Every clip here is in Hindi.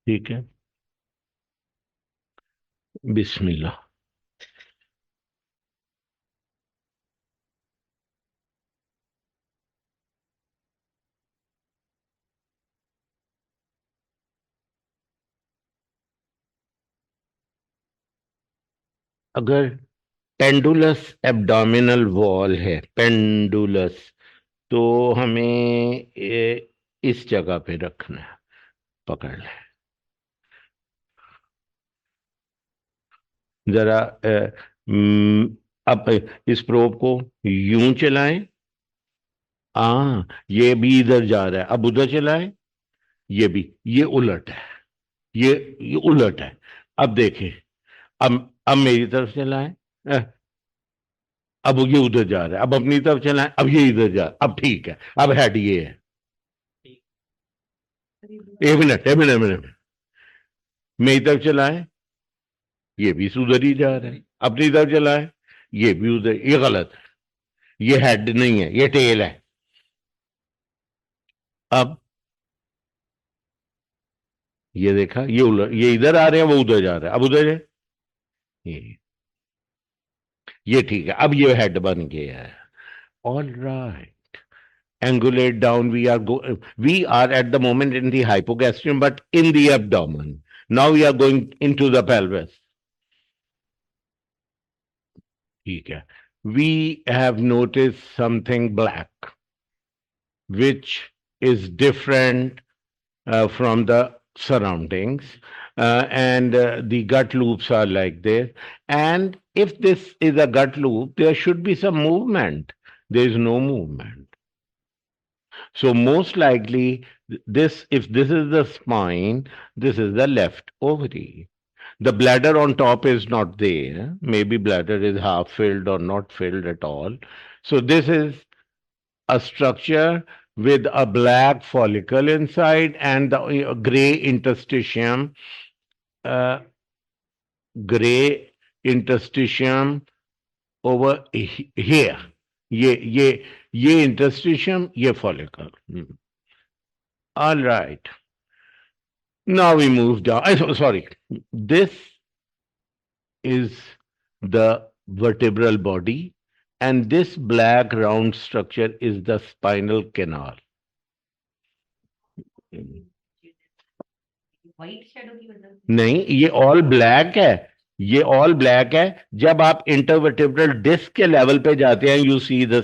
ठीक है। बिस्मिल्लाह। अगर पेंडुलस एब्डोमिनल वॉल है, पेंडुलस, तो हमें इस जगह पे रखना है। पकड़ ले जरा। अब इस प्रोब को यूं चलाएं। ये भी इधर जा रहा है, अब उधर चलाएं। ये भी, ये उलट है। ये उलट है। अब देखें। अब मेरी तरफ चलाएं। अब ये उधर जा रहा है, अब अपनी तरफ चलाएं, अब ये इधर जा रहा है। अब ठीक है, अब हेड ये है। एक मिनट, एक मिनट, एक मिनट। मेरी तरफ चलाएं, ये भी उधर ही जा रहा है। अपनी तरफ चलाएं, ये भी उधर। ये गलत है। ये हेड नहीं है, ये टेल है। अब ये देखा, ये उलट, ये इधर आ रहे हैं, वो उधर जा रहा है, अब उधर है। ये ठीक है, अब ये हेड बन गया है। All right. Angulate down, we are at the moment in the hypogastrium, but in the abdomen. Now we are going into the pelvis. ठीक है। We have noticed something black, which is different from the surroundings, and the gut loops are like this. And if this is a gut loop, there should be some movement. There is no movement. So most likely, this, if this is the spine, this is the left ovary. The bladder on top is not there. Maybe bladder is half filled or not filled at all. So this is a structure with a black follicle inside and the gray interstitium, uh, gray interstitium over here. ये interstitium, ये follicle. All right. Now we move down. Sorry. This is the vertebral body, and this black round structure is the spinal canal. नहीं, ये ऑल ब्लैक है। ये ऑल ब्लैक है। जब आप इंटरवर्टेब्रल डिस्क के लेवल पे जाते हैं, यू सी द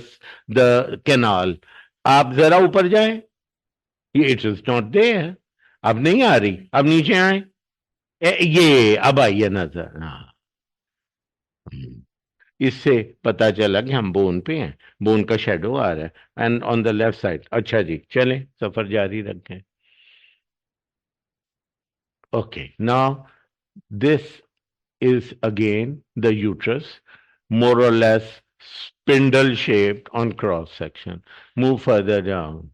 कैनाल। आप जरा ऊपर जाएं, ये इट इज नॉट देयर। अब नहीं आ रही, अब नीचे आए। ये अब आई है नजर। हाँ। इससे पता चला कि हम बोन पे हैं। बोन का शेडो आ रहा है and on the left side. अच्छा जी, चलें, सफर जारी रखें। Okay, now this is again the uterus, more or less spindle shaped on cross section. Move further down.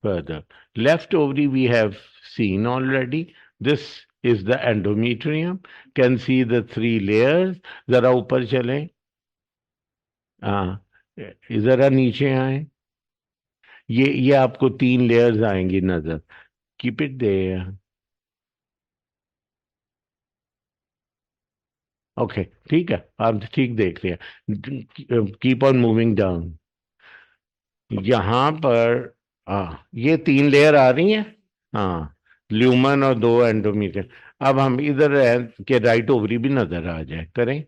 Further. Left ovary we have seen already. This is the endometrium. Can see the three layers. जरा ऊपर चलें। हाँ, जरा नीचे आए। ये आपको तीन लेयर्स आएंगी नजर। Keep it there. ओके, ठीक है, आप ठीक देख रहे हैं। Keep on moving down. यहां पर ये तीन लेयर आ रही हैं। हाँ, ल्यूमन और दो एंडोमीट्रियम। अब हम इधर हैं कि राइट ओवरी भी नजर आ जाए, करें।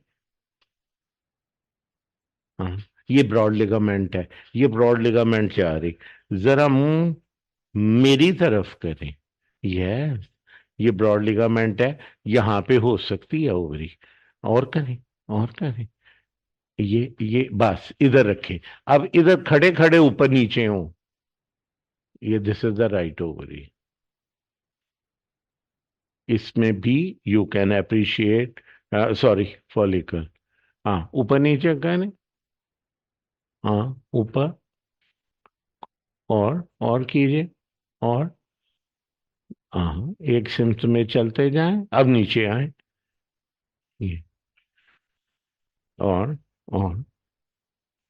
हाँ, ये ब्रॉड लिगामेंट है। ये ब्रॉड लिगामेंट से आ रही। जरा मुंह मेरी तरफ करें। यस, ये ब्रॉड लिगामेंट है। यहां पे हो सकती है ओवरी। और करें, और करें। ये बस इधर रखें। अब इधर खड़े खड़े ऊपर नीचे हो। ये this is the right ovary. इसमें भी you can appreciate, sorry, follicle. हाँ, ऊपर नीचे कहने। हाँ, ऊपर। और कीजिए। और हाँ, एक सिम्स में चलते जाएं। अब नीचे आए। ये और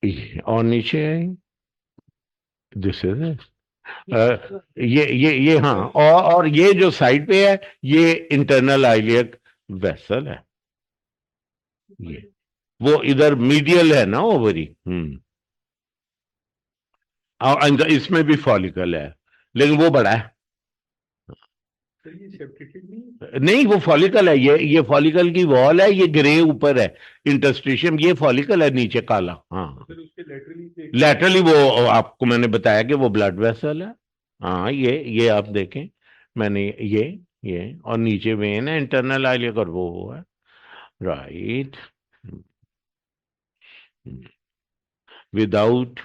ये और नीचे आए। This is it. ये हाँ, और ये जो साइड पे है ये इंटरनल आइलियक वेसल है। ये वो इधर मीडियल है ना ओवरी। और इसमें भी फॉलिकल है, लेकिन वो बड़ा है। नहीं, वो फॉलिकल है, ये फॉलिकल की वॉल है, ये ग्रे ऊपर है इंटरस्टिशियम, ये फॉलिकल है नीचे काला। हाँ, लैटरली वो आपको मैंने बताया कि वो ब्लड वेसल है। हाँ, ये आप देखें, मैंने ये और नीचे वेन है इंटरनल आइलियक, और वो है right without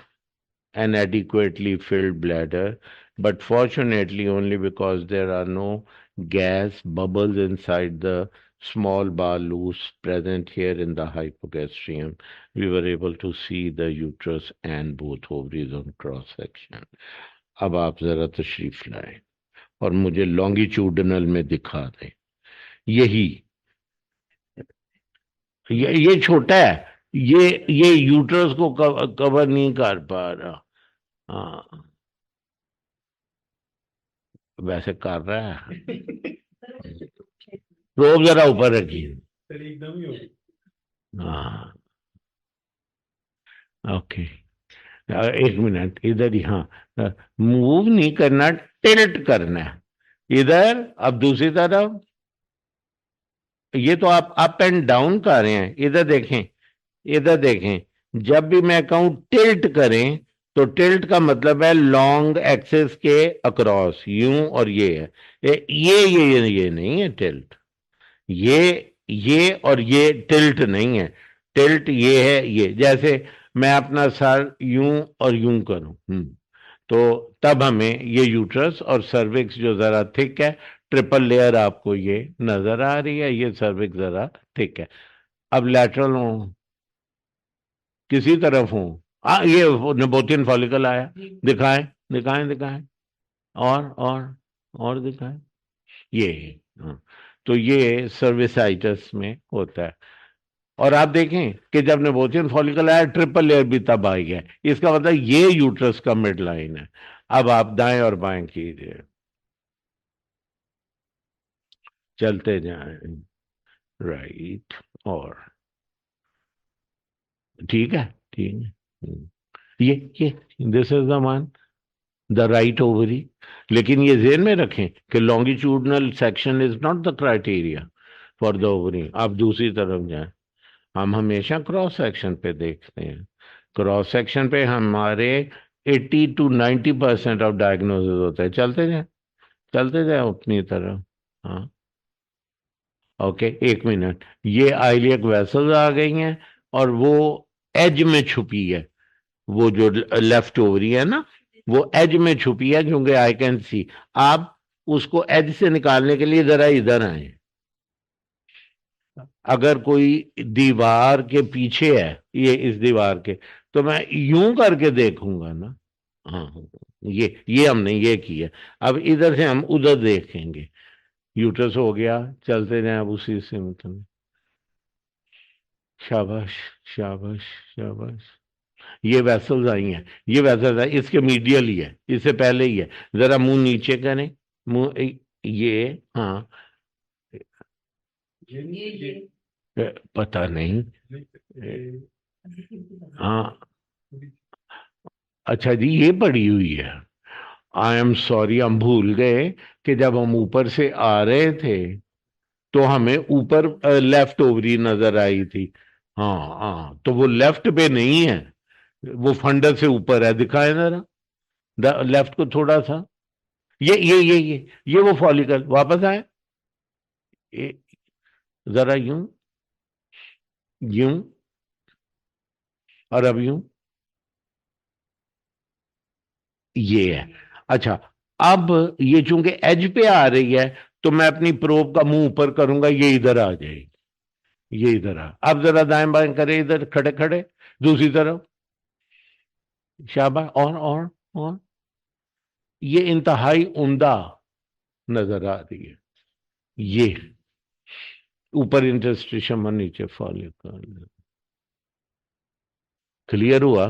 an adequately filled bladder, but fortunately, only because there are no gas bubbles inside the small bar loose present here in the hypogastrium, we were able to see the uterus and both ovaries on cross section. अब आप जरा तशरीफ लाएं और मुझे लॉन्गिट्यूडनल में दिखा दें। यही ये छोटा है, ये यूट्रस को कवर नहीं कर पा रहा। हाँ, वैसे कर रहा है। प्रोब जरा ऊपर रखिए। हाँ, ओके, एक मिनट इधर ही। हाँ, मूव नहीं करना, टिल्ट करना है इधर। अब दूसरी तरफ, ये तो आप अप एंड डाउन कर रहे हैं। इधर देखें, इधर देखें, जब भी मैं कहूं टिल्ट करें, तो टिल्ट का मतलब है लॉन्ग एक्सेस के अक्रॉस, यूं, और ये है ये नहीं है टिल्ट। ये और ये टिल्ट नहीं है। टिल्ट ये है, ये जैसे मैं अपना सर यूं और यूं करूं, तो तब हमें ये यूट्रस और सर्विक्स जो जरा थिक है, ट्रिपल लेयर आपको ये नजर आ रही है, ये सर्विक्स जरा थिक है। अब लैटरल हूं, किसी तरफ हूं, ये नबोतियन फॉलिकल आया, दिखाएं, दिखाएं, दिखाएं, और दिखाएं, ये हाँ। तो ये सर्विसाइटस में होता है। और आप देखें कि जब नेबोथियन फॉलिकल आया, ट्रिपल लेयर भी तब आई है, इसका मतलब ये यूट्रस का मिड लाइन है। अब आप दाएं और बाएं कीजिए, चलते जाएं, राइट, और ठीक है, ठीक है। ये this is the one, the right ovary. लेकिन ये ज़हन में रखें कि longitudinal section is not the criteria for the ovary. आप दूसरी तरफ जाएं, हम हमेशा क्रॉस सेक्शन पे देखते हैं। क्रॉस सेक्शन पे हमारे 80 to 90% ऑफ डायग्नोसिस होता है। चलते जाए, चलते जाए अपनी तरफ। हाँ, ओके, एक मिनट, ये आइलियक वेसल्स आ गई हैं, और वो एज में छुपी है, वो जो लेफ्ट ओवरी है ना, वो एज में छुपी है, क्योंकि आई कैन सी। आप उसको एज से निकालने के लिए जरा इधर आए। अगर कोई दीवार के पीछे है, ये इस दीवार के, तो मैं यूं करके देखूंगा ना। हाँ, ये हमने ये किया। अब इधर से हम उधर देखेंगे। यूट्रस हो गया, चलते जाए अब उसी से मतलब। शाबाश, शाबाश, शाबाश। ये वेसल्स आई हैं, ये वेसल्स है, इसके मीडियल ही है, इससे पहले ही है। जरा मुंह नीचे करें, मुंह ये, हाँ, पता नहीं। हाँ, अच्छा जी, ये पड़ी हुई है। आई एम सॉरी, हम भूल गए कि जब हम ऊपर से आ रहे थे, तो हमें ऊपर लेफ्ट ओवरी नजर आई थी। हाँ, हाँ, तो वो लेफ्ट पे नहीं है, वो फंडर से ऊपर है। दिखाए जरा लेफ्ट को थोड़ा सा। ये वो फॉलिकल वापस आए, ये, जरा यूं, यूं, और अब यूं, ये है। अच्छा, अब ये चूंकि एज पे आ रही है, तो मैं अपनी प्रोब का मुंह ऊपर करूंगा, ये इधर आ जाएगी, ये इधर आ। अब जरा दाएं बाएं करें, इधर खड़े खड़े, दूसरी तरफ, शाबाश, और ये इंतहाई उम्दा नजर आ रही है। ये ऊपर इंटरस्टिशियम और नीचे फॉलिकल, क्लियर हुआ?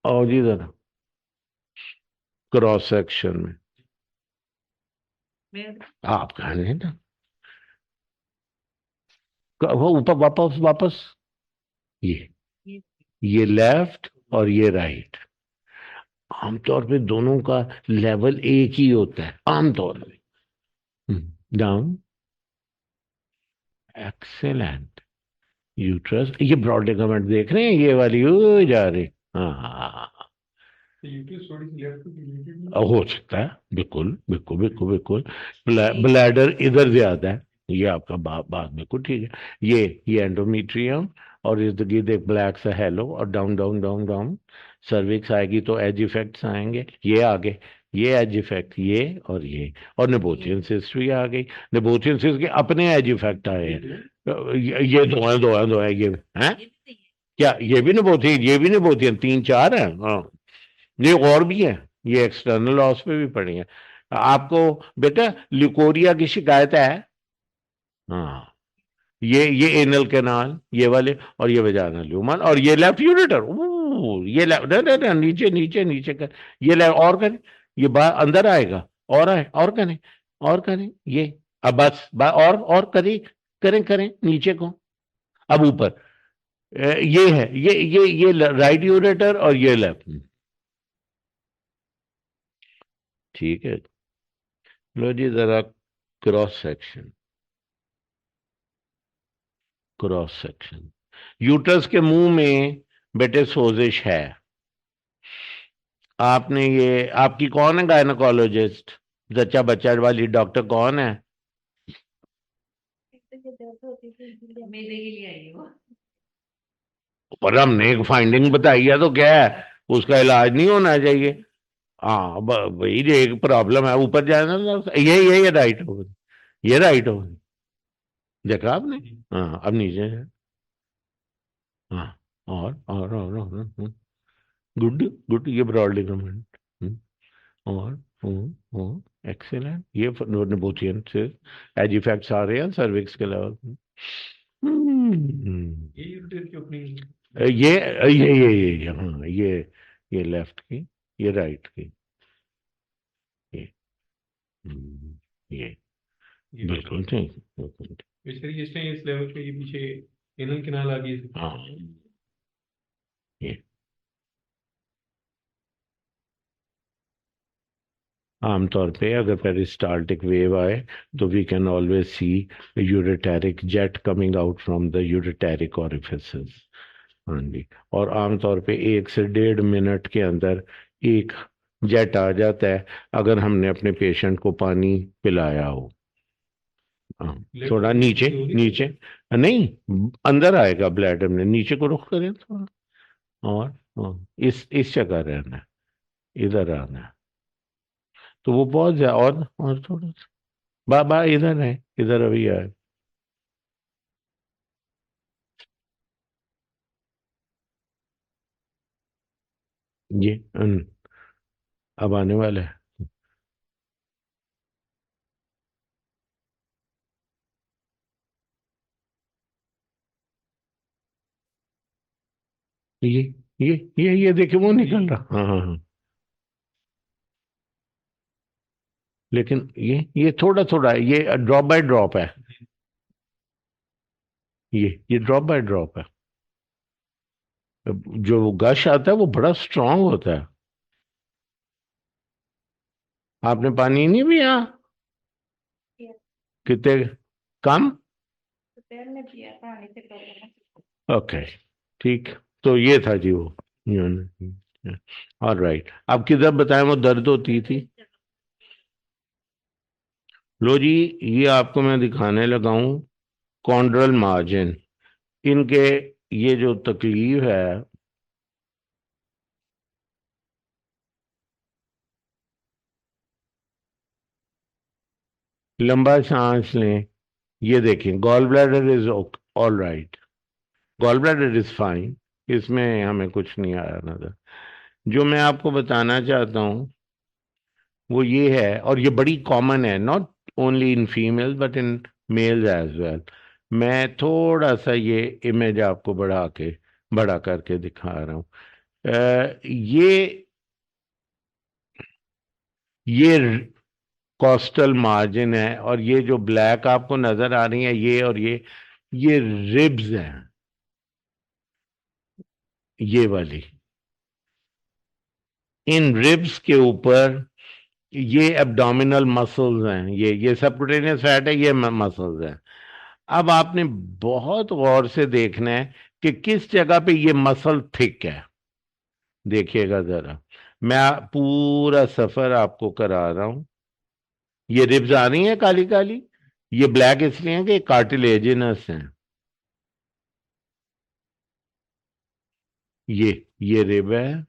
और जी जरा, क्रॉस सेक्शन में आप कहने ना, वो ऊपर वापस वापस, ये ये लेफ्ट और ये राइट। आमतौर पे दोनों का लेवल एक ही होता है आमतौर पे। Down, excellent. यूट्रस, ये ब्रॉड लिगामेंट देख रहे हैं, ये वाली हो जा रही। हाँ, हो सकता है, बिल्कुल बिल्कुल बिल्कुल बिल्कुल। ब्लैडर इधर ज्यादा है, ये आपका बात बिल्कुल ठीक है। ये एंडोमेट्रियम, और इस गिर्द एक ब्लैक सा हेलो, और down down down down cervix आएगी तो एज इफेक्ट्स आएंगे, ये आगे, ये एज इफेक्ट, ये और ये, और नेबोथियन सिस्ट भी आ गई। नेबोथियन सिस्ट के अपने एज इफेक्ट आए हैं। ये दो है ये हैं। क्या ये भी नेबोथियन, ये भी नेबोथियन, तीन चार है हाँ। ये और भी है, ये एक्सटर्नल लॉस पे भी पड़ी है। आपको बेटा लिकोरिया की शिकायत है? हाँ, ये एनल कैनाल, ये वाले, और ये वेजाइनल ल्यूमन, और ये लेफ्ट यूरेटर, ये लेफ्ट, नीचे नीचे नीचे कर, ये लेफ्ट और करें, ये बाहर अंदर आएगा, और आए और करें, और करें ये। अब बस और करें, करें करें नीचे को, अब ऊपर। ये है, ये राइट यूरेटर और ये लेफ्ट। ठीक है। लो जी जरा cross section, cross section. Uterus के मुंह में बेटे सोजिश है। आपने ये, आपकी कौन है गायनोकोलॉजिस्ट, जच्चा बच्चा वाली डॉक्टर कौन है? पर हमने एक फाइंडिंग बताई है तो क्या है, उसका इलाज नहीं होना चाहिए? हाँ, वही एक प्रॉब्लम है, ऊपर जाना ना, ये राइट हो गई, ये राइट हो गई, देखा आपने? हाँ, अब नीचे है। हाँ, और गुड गुड, ये ब्रॉड लिगामेंट। और एक्सीलेंट, ये नेबोथियन से एज इफेक्ट्स आ रहे हैं सर्विक्स के लेवल पे। ये हाँ, ये लेफ्ट की, ये राइट की, ये हम्म, ये बिल्कुल ठीक, बिल्कुल ठीक। इस लेवल पे ये पीछे एनल कैनाल आ गई। हाँ, ये आमतौर पे अगर पेरिस्टाल्टिक वेव आए तो we can always see ureteric jet coming out from the ureteric orifices. हाँ जी, और आमतौर पे 1 से 1.5 मिनट के अंदर एक जेट आ जाता है, अगर हमने अपने पेशेंट को पानी पिलाया हो। हाँ, थोड़ा नीचे नीचे, नहीं, अंदर आएगा ब्लैडर में, नीचे को रुख करें थोड़ा, और इस जगह रहना है, इधर आना है, तो वो बहुत ज्यादा, और थोड़ा सा बा इधर है, इधर अभी आए। ये अब आने वाला है। ये ये देखिए वो निकल रहा, हाँ हाँ हाँ। लेकिन ये थोड़ा थोड़ा है, ये ड्रॉप बाय ड्रॉप है, ये ड्रॉप बाय ड्रॉप है। जो गश आता है वो बड़ा स्ट्रांग होता है। आपने पानी नहीं पिया? कितने कम? ओके, ठीक। तो ये था जी वो, और राइट, अब किधर बताएं वो दर्द होती थी? लो जी, ये आपको मैं दिखाने लगा हूं, कॉन्ड्रल मार्जिन, इनके ये जो तकलीफ है। लंबा सांस लें, ये देखें, gall bladder is all right, gall bladder is fine, इसमें हमें कुछ नहीं आया नजर। जो मैं आपको बताना चाहता हूँ वो ये है, और ये बड़ी कॉमन है, not only in female but in males as well. मैं थोड़ा सा ये इमेज आपको बड़ा करके दिखा रहा हूँ। ये ये कोस्टल मार्जिन है, और ये जो ब्लैक आपको नजर आ रही है, ये और ये रिब्स हैं, ये वाली। इन रिब्स के ऊपर ये एब्डोमिनल मसल्स हैं, ये सबक्यूटेनियस फैट है, ये मसल्स हैं। अब आपने बहुत गौर से देखना है कि किस जगह पे ये मसल थिक है। देखिएगा जरा, मैं पूरा सफर आपको करा रहा हूं। ये रिब्स आ रही हैं काली काली, ये ब्लैक इसलिए हैं कि कार्टिलेजिनस हैं। ये रिब है,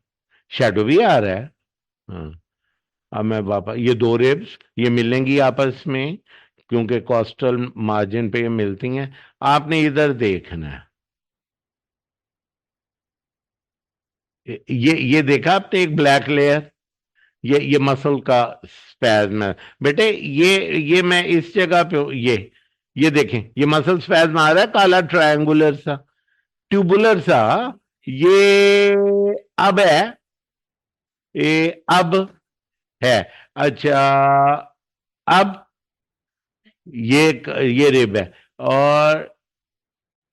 शैडो भी आ रहा है। हाँ, अब मैं वापस, ये दो रिब्स ये मिलेंगी आपस में, क्योंकि कोस्टल मार्जिन पे ये मिलती हैं। आपने इधर देखना है, ये देखा आपने एक ब्लैक लेयर, ये मसल का स्पैज्म है बेटे। ये मैं इस जगह पे ये देखें, ये मसल स्पैज्म आ रहा है, काला ट्रायंगुलर सा, ट्यूबुलर सा। ये अब है, ये अब है। अच्छा, अब ये ये रिब है, और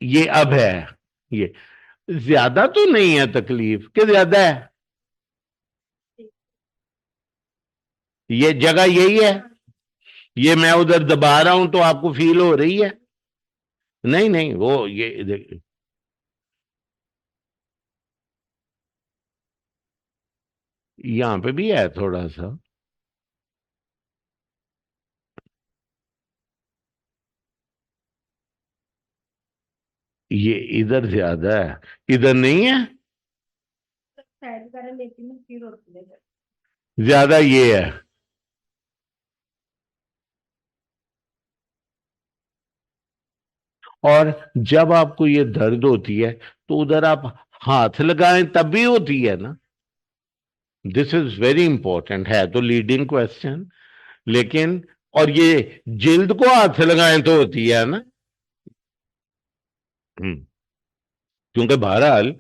ये अब है। ये ज्यादा तो नहीं है तकलीफ, कि ज्यादा है? ये जगह यही है, ये मैं उधर दबा रहा हूं तो आपको फील हो रही है? नहीं नहीं, वो ये यहां पे भी है थोड़ा सा। ये इधर ज्यादा है, इधर नहीं है। ज्यादा ये है। और जब आपको ये दर्द होती है तो उधर आप हाथ लगाएं तब भी होती है ना। दिस इज वेरी इंपॉर्टेंट, है तो लीडिंग क्वेश्चन, लेकिन और ये जिल्द को हाथ लगाएं तो होती है ना। हम्म, क्योंकि बहरहाल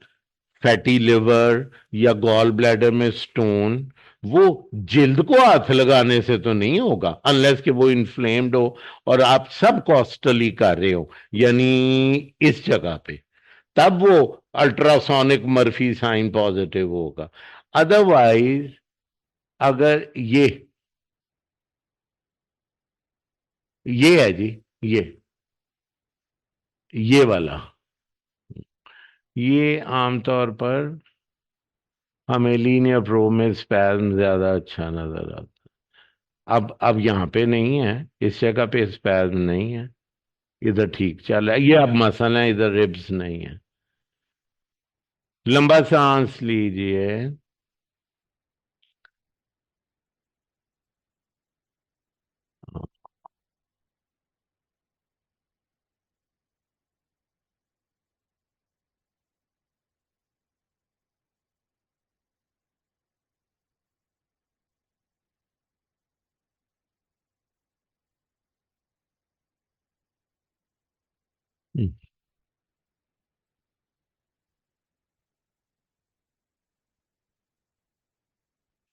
फैटी लिवर या गॉल ब्लैडर में स्टोन, वो जिल्द को हाथ लगाने से तो नहीं होगा, अनलेस कि वो इन्फ्लेम्ड हो और आप सब कॉस्टली कर रहे हो, यानी इस जगह पे, तब वो अल्ट्रासोनिक मर्फी साइन पॉजिटिव होगा। अदरवाइज अगर ये है जी, ये ये वाला, ये आमतौर पर हमें लीनियर प्रो में स्पैज्म ज्यादा अच्छा नजर आता है। अब यहाँ पे नहीं है, इस जगह पे स्पैज्म नहीं है, इधर ठीक चल रहा है। ये अब मसल है, इधर रिब्स नहीं है। लंबा सांस लीजिए।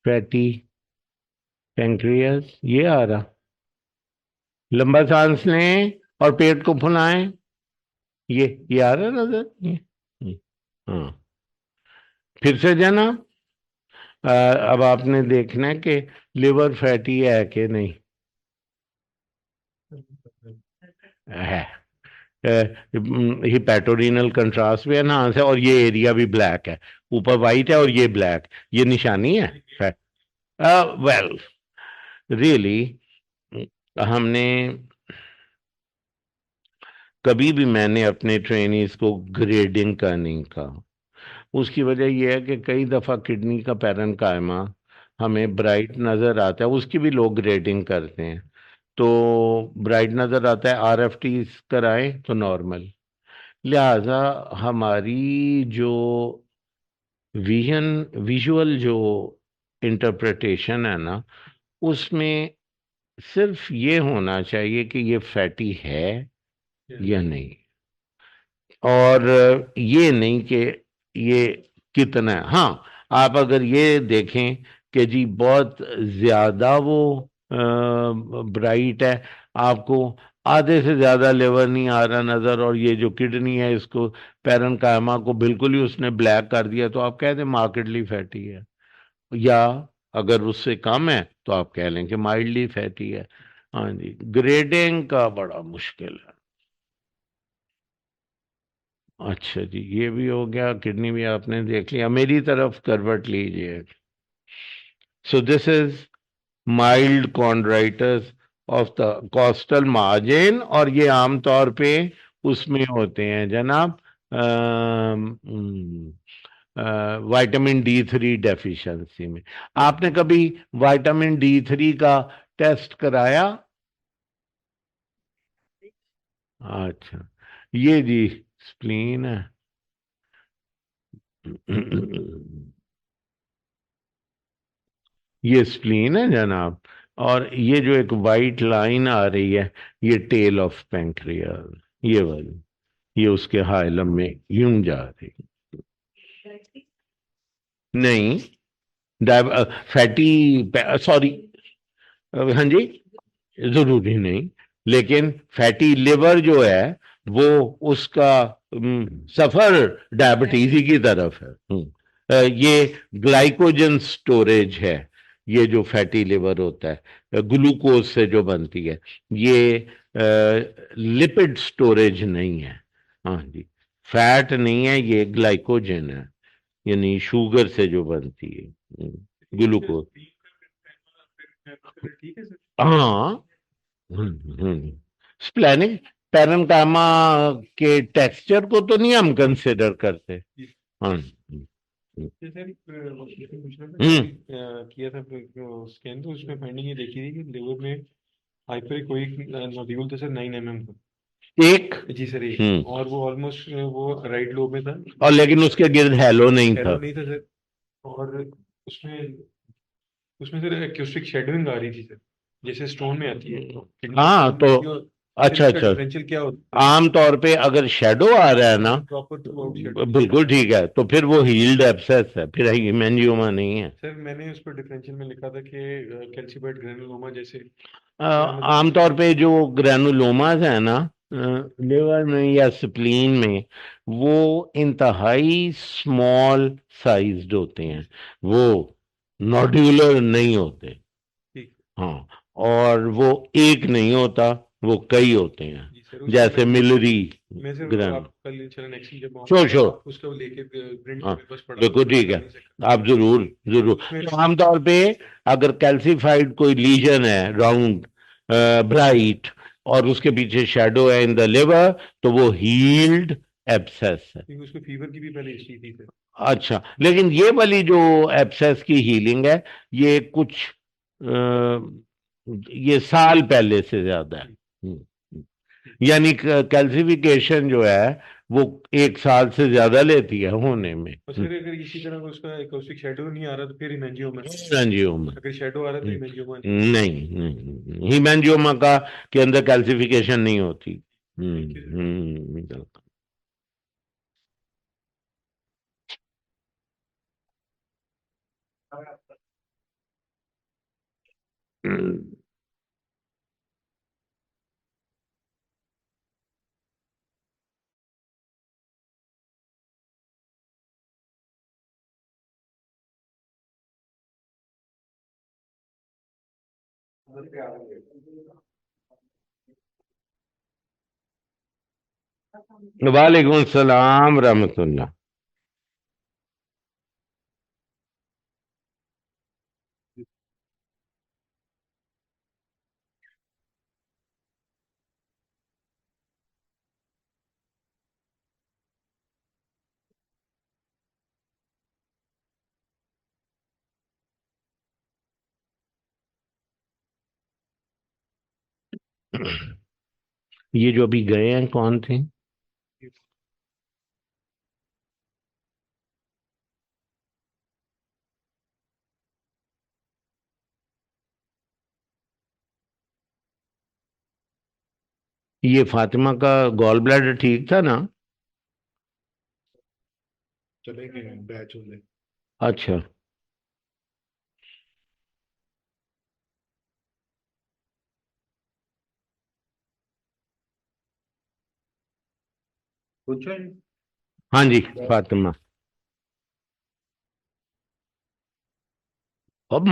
फैटी पेंक्रियास, ये आ रहा। लंबा सांस लें और पेट को फुलाएं। ये आ रहा नजर, हाँ। फिर से जाना। अब आपने देखना है कि लिवर फैटी है कि नहीं है। हिपैटोरीनल कंट्रास्ट भी एनहांस है, और ये एरिया भी ब्लैक है, ऊपर वाइट है और ये ब्लैक, ये निशानी है। वेल, रियली हमने कभी भी, मैंने अपने ट्रेनीज को ग्रेडिंग का नहीं कहा। उसकी वजह यह है कि कई दफा किडनी का पैरेन्काइमा हमें ब्राइट नजर आता है, उसकी भी लोग ग्रेडिंग करते हैं। तो ब्राइट नजर आता है, आरएफटी कराएं तो नॉर्मल। लिहाजा हमारी जो विजन विजुअल जो इंटरप्रिटेशन है ना, उसमें सिर्फ ये होना चाहिए कि ये फैटी है या नहीं, और ये नहीं कि ये कितना है। हाँ, आप अगर ये देखें कि जी बहुत ज्यादा वो ब्राइट है, आपको आधे से ज्यादा लेवर नहीं आ रहा नजर, और ये जो किडनी है इसको पैरेन्काइमा को बिल्कुल ही उसने ब्लैक कर दिया, तो आप कह दें मार्केडली फैटी है। या अगर उससे कम है तो आप कह लें कि माइल्डली फैटी है। हाँ जी, ग्रेडिंग का बड़ा मुश्किल है। अच्छा जी, ये भी हो गया, किडनी भी आपने देख लिया, मेरी तरफ करवट लीजिए। So this is mild chondritis of the costal margin, और ये आमतौर पे उसमें होते हैं जनाब विटामिन D3 डेफिशिएंसी में। आपने कभी विटामिन D3 का टेस्ट कराया? अच्छा, ये जी स्प्लीन है। ये स्प्लीन है जनाब, और ये जो एक वाइट लाइन आ रही है, ये टेल ऑफ पेंक्रियाज, ये वाली, ये उसके हाइलम में यूं जा रही। नहीं, फैटी, सॉरी, हाँ जी, जरूरी नहीं, लेकिन फैटी लिवर जो है वो उसका सफर डायबिटीज ही की तरफ है। ये ग्लाइकोजन स्टोरेज है, ये जो फैटी लिवर होता है ग्लूकोज से जो बनती है, ये लिपिड स्टोरेज नहीं है। हाँ जी, फैट नहीं है, ये ग्लाइकोजन है, यानी शुगर से जो बनती है ग्लूकोज। हाँ। स्प्लैनिक पैरेन्काइमा के टेक्सचर को तो नहीं हम कंसिडर करते। हाँ। सर पूछना था हम्म। किया था स्कैन, तो उसमें फाइंडिंग ये देखी थी कि लिवर में हाइपरिकोइक नोड्यूल था सर 9 mm का। एक। जी सर, एक, हम्म। और वो ऑलमोस्ट वो राइट लोब में था। और लेकिन उसके गिर्द हेलो नहीं हेलो था। नहीं था सर। और उसमें उसमें सर एक्यूस्टिक शेडोइंग आ रही थी सर, जैसे स्टोन में आती है, किडनी में हाँ स्टोन में तो आती है। और फिर अच्छा इसका अच्छा, डिफरेंशियल क्या होता है? आमतौर पे अगर शेडो आ रहा है ना, प्रॉपर थ्रू आउट शेडो तो नहीं बिल्कुल है। ठीक है, तो फिर वो हील्ड एब्सेस है, फिर हेमेंजियोमा नहीं है। सर मैंने उस पर डिफरेंशियल में लिखा था कि कैल्शिफाइड ग्रेनुलोमा जैसे, क्या मतलब आमतौर पे जो ग्रेनुलोमास है ना लिवर में या स्प्लीन में, वो इंतहाई स्मॉल साइज्ड होते हैं, वो नोड्यूलर नहीं होते। ठीक। हाँ, और वो एक नहीं होता, वो कई होते हैं, जी सर, उसका जैसे मैं मिलरी मैं सर ग्रैन। आप कल चलो नेक्स्ट वीक जब श्योर आऊंगा, श्योर। उसका वो लेके प्रिंट हाँ मेरे पास पड़ा हुआ है, बिल्कुल मैं ठीक है, निकालने से कर आप जरूर जरूर। उसमें। तो आमतौर पे अगर कैल्सिफाइड कोई लीजन है राउंड ब्राइट, और उसके पीछे शेडो है इन द लिवर, तो वो हील्ड एब्सेस है। क्योंकि उसको फीवर की भी पहले हिस्ट्री थी सर। अच्छा, लेकिन ये वाली जो एब्सेस की हीलिंग है, ये कुछ ये साल पहले से ज्यादा है। ठीक। यानी कैल्सिफिकेशन जो है वो एक साल से ज्यादा लेती है होने में। और सर अगर इसी तरह उसका एकॉस्टिक शेडो नहीं आ रहा तो फिर हिमेंजियोमा। हेमेंजियोमा। अगर शेडो आ रहा तो हिमेंजियोमा नहीं। नहीं नहीं, हेमेंजियोमा का के अंदर कैल्सिफिकेशन नहीं होती। ठीक है बिल्कुल। वालेकुम सलाम रहमतुल्लाह। ये जो अभी गए हैं कौन थे? ये फातिमा का गॉल ब्लैडर ठीक था ना? चले गए बैच हो गए। अच्छा। पूछो। हाँ जी फातिमा। अब